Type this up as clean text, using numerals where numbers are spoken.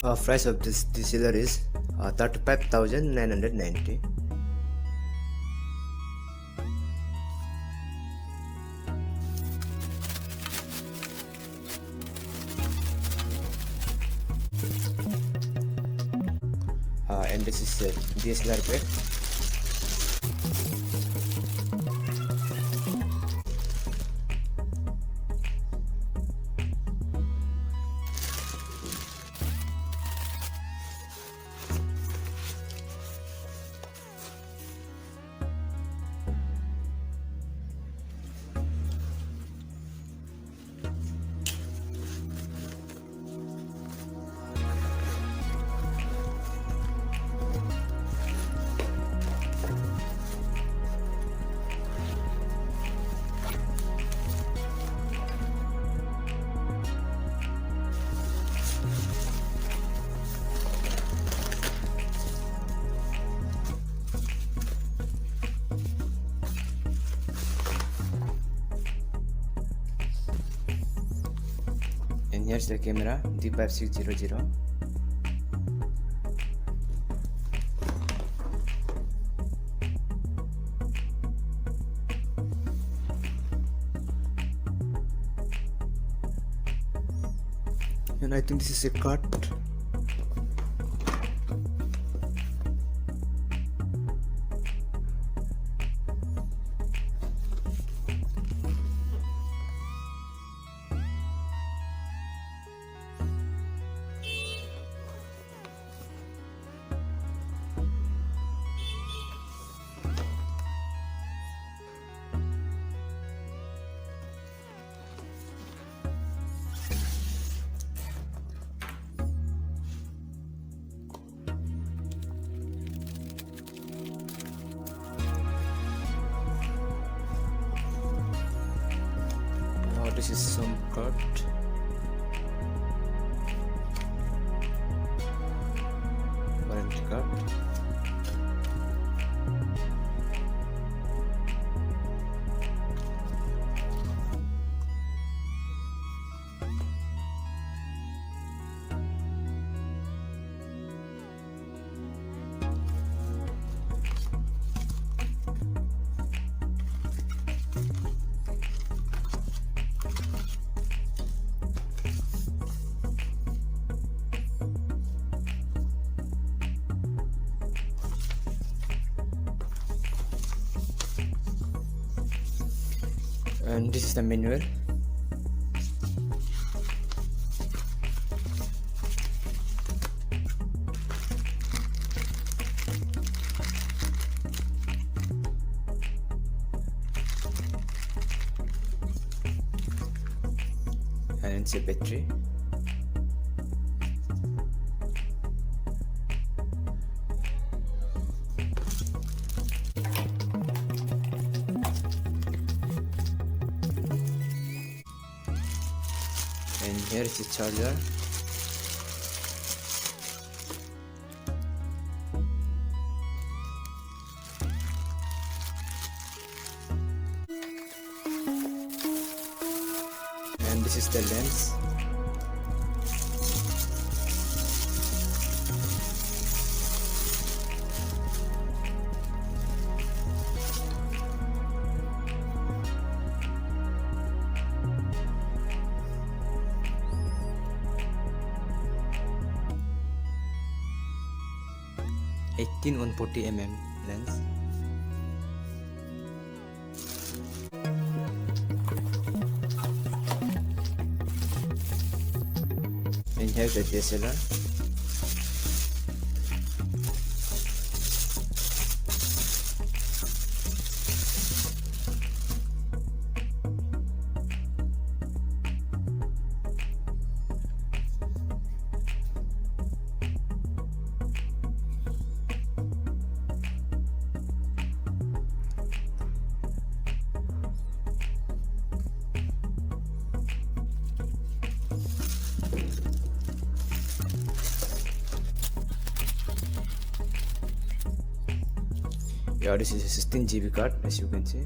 Price of this DSLR is 35,990. And this is a DSLR pack. And here's the camera D5600. And I think this is a cut. This is some cut. Warranty card. And this is the manual. And it's a battery. And here is the charger. And this is the lens. (18 on 40mm) lens. And here's the DSLR. Yeah, this is a 16 GB card, as you can see.